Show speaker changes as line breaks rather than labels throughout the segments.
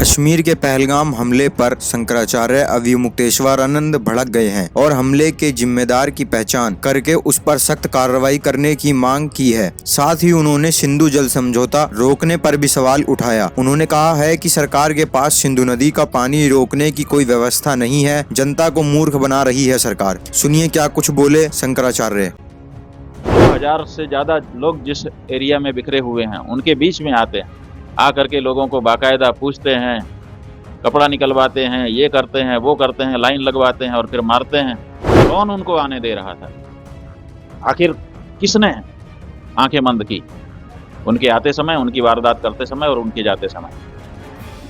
कश्मीर के पहलगाम हमले पर शंकराचार्य अविमुक्तेश्वरानंद भड़क गए हैं और हमले के जिम्मेदार की पहचान करके उस पर सख्त कार्रवाई करने की मांग की है। साथ ही उन्होंने सिंधु जल समझौता रोकने पर भी सवाल उठाया। उन्होंने कहा है कि सरकार के पास सिंधु नदी का पानी रोकने की कोई व्यवस्था नहीं है, जनता को मूर्ख बना रही है सरकार। सुनिए क्या कुछ बोले शंकराचार्य।
2000 से ज्यादा लोग जिस एरिया में बिखरे हुए हैं उनके बीच में आते हैं, आकर के लोगों को बाकायदा पूछते हैं, कपड़ा निकलवाते हैं, ये करते हैं, वो करते हैं, लाइन लगवाते हैं और फिर मारते हैं। कौन उनको आने दे रहा था? आखिर किसने आंखें बंद की उनके आते समय, उनकी वारदात करते समय और उनके जाते समय?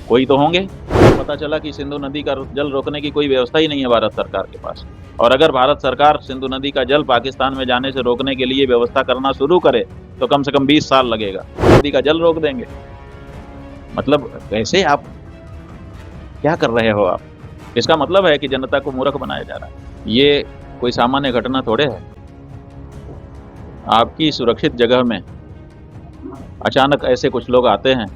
कोई तो होंगे। पता चला कि सिंधु नदी का जल रोकने की कोई व्यवस्था ही नहीं है भारत सरकार के पास। और अगर भारत सरकार सिंधु नदी का जल पाकिस्तान में जाने से रोकने के लिए व्यवस्था करना शुरू करे तो कम से कम 20 साल लगेगा। नदी का जल रोक देंगे मतलब कैसे? आप क्या कर रहे हो? आप इसका मतलब है कि जनता को मूर्ख बनाया जा रहा है। ये कोई सामान्य घटना थोड़े है। आपकी सुरक्षित जगह में अचानक ऐसे कुछ लोग आते हैं,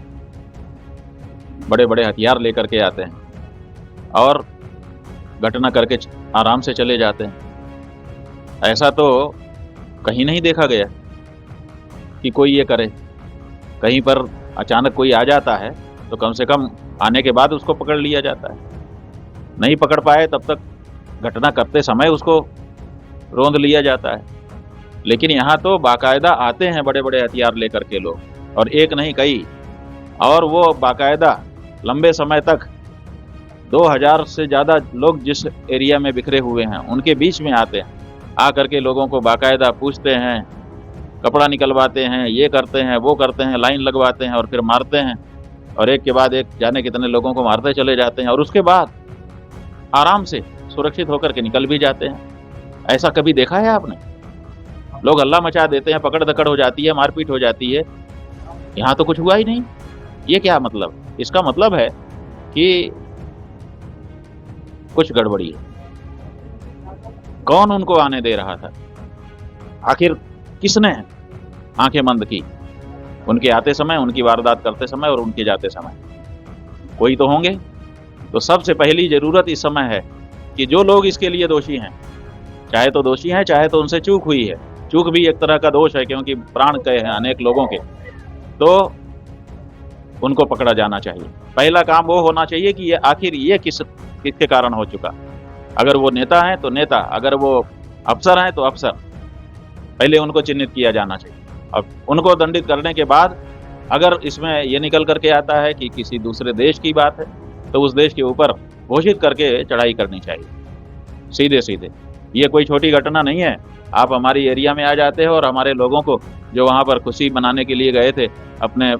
बड़े बड़े हथियार लेकर के आते हैं और घटना करके आराम से चले जाते हैं। ऐसा तो कहीं नहीं देखा गया कि कोई ये करे। कहीं पर अचानक कोई आ जाता है तो कम से कम आने के बाद उसको पकड़ लिया जाता है। नहीं पकड़ पाए तब तक घटना करते समय उसको रोंद लिया जाता है। लेकिन यहाँ तो बाकायदा आते हैं बड़े बड़े हथियार लेकर के लोग, और एक नहीं कई, और वो बाकायदा लंबे समय तक 2000 से ज़्यादा लोग जिस एरिया में बिखरे हुए हैं उनके बीच में आते हैं, आकर के लोगों को बाकायदा पूछते हैं, कपड़ा निकलवाते हैं, ये करते हैं, वो करते हैं, लाइन लगवाते हैं और फिर मारते हैं। और एक के बाद एक जाने कितने लोगों को मारते चले जाते हैं और उसके बाद आराम से सुरक्षित होकर के निकल भी जाते हैं। ऐसा कभी देखा है आपने? लोग हल्ला मचा देते हैं, पकड़ दकड़ हो जाती है, मारपीट हो जाती है। यहाँ तो कुछ हुआ ही नहीं। ये क्या मतलब? इसका मतलब है कि कुछ गड़बड़ी है। कौन उनको आने दे रहा था? आखिर किसने आंखें बंद की उनके आते समय, उनकी वारदात करते समय और उनके जाते समय? कोई तो होंगे। तो सबसे पहली जरूरत इस समय है कि जो लोग इसके लिए दोषी हैं, चाहे तो दोषी हैं, चाहे तो उनसे चूक हुई है, चूक भी एक तरह का दोष है क्योंकि प्राण गए हैं अनेक लोगों के, तो उनको पकड़ा जाना चाहिए। पहला काम वो होना चाहिए कि ये आखिर ये किसके कारण हो चुका। अगर वो नेता हैं तो नेता, अगर वो अफसर हैं तो अफसर, पहले उनको चिन्हित किया जाना चाहिए। अब उनको दंडित करने के बाद अगर इसमें ये निकल करके आता है कि किसी दूसरे देश की बात है तो उस देश के ऊपर घोषित करके चढ़ाई करनी चाहिए सीधे सीधे। ये कोई छोटी घटना नहीं है। आप हमारी एरिया में आ जाते हो और हमारे लोगों को जो वहाँ पर खुशी मनाने के लिए गए थे अपने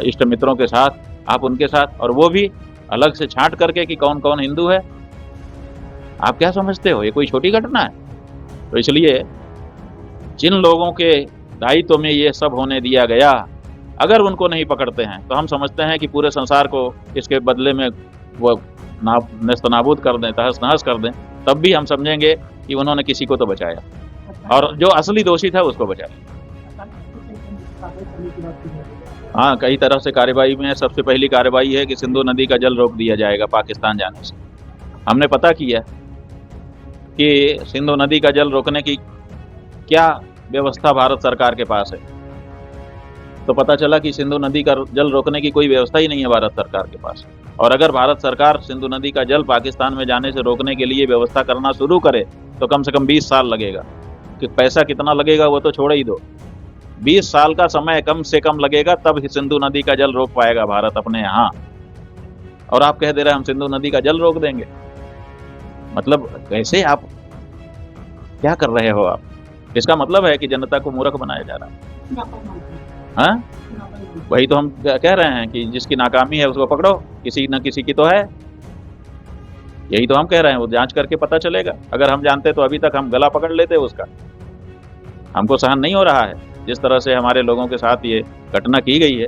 इष्ट मित्रों के साथ, आप उनके साथ, और वो भी अलग से छांट करके कि कौन कौन हिंदू है। आप क्या समझते हो ये कोई छोटी घटना है? तो इसलिए जिन लोगों के दायित्व में ये सब होने दिया गया, अगर उनको नहीं पकड़ते हैं तो हम समझते हैं कि पूरे संसार को इसके बदले में वो नेस्तनाबूद कर दें, तहस नहस कर दें, तब भी हम समझेंगे कि उन्होंने किसी को तो बचाया और जो असली दोषी था उसको बचाया। हाँ, कई तरह से कार्रवाई में सबसे पहली कार्रवाई है कि सिंधु नदी का जल रोक दिया जाएगा पाकिस्तान जाने से। हमने पता किया कि सिंधु नदी का जल रोकने की क्या व्यवस्था भारत सरकार के पास है, तो पता चला कि सिंधु नदी का जल रोकने की कोई व्यवस्था ही नहीं है भारत सरकार के पास। और अगर भारत सरकार सिंधु नदी का जल पाकिस्तान में जाने से रोकने के लिए व्यवस्था करना शुरू करे तो कम से कम 20 साल लगेगा। कि पैसा कितना लगेगा वो तो छोड़ ही दो, 20 साल का समय कम से कम लगेगा, तब सिंधु नदी का जल रोक पाएगा भारत अपने यहाँ। और आप कह दे रहे हैं हम सिंधु नदी का जल रोक देंगे। मतलब कैसे? आप क्या कर रहे हो? आप इसका मतलब है कि जनता को मूर्ख बनाया जा रहा है। हाँ, वही तो हम कह रहे हैं कि जिसकी नाकामी है उसको पकड़ो, किसी न किसी की तो है। यही तो हम कह रहे हैं, वो जांच करके पता चलेगा। अगर हम जानते तो अभी तक हम गला पकड़ लेते उसका। हमको सहन नहीं हो रहा है जिस तरह से हमारे लोगों के साथ ये घटना की गई है।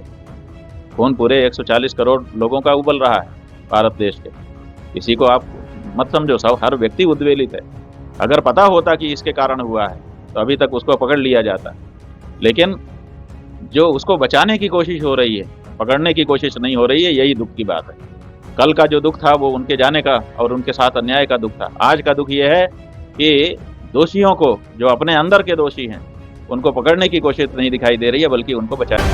खून पूरे 140 करोड़ लोगों का उबल रहा है भारत देश के। किसी को आप मत समझो, सब हर व्यक्ति उद्वेलित है। अगर पता होता कि इसके कारण हुआ है तो अभी तक उसको पकड़ लिया जाता। लेकिन जो उसको बचाने की कोशिश हो रही है, पकड़ने की कोशिश नहीं हो रही है, यही दुख की बात है। कल का जो दुख था वो उनके जाने का और उनके साथ अन्याय का दुख था। आज का दुख ये है कि दोषियों को, जो अपने अंदर के दोषी हैं, उनको पकड़ने की कोशिश नहीं दिखाई दे रही है, बल्कि उनको बचाने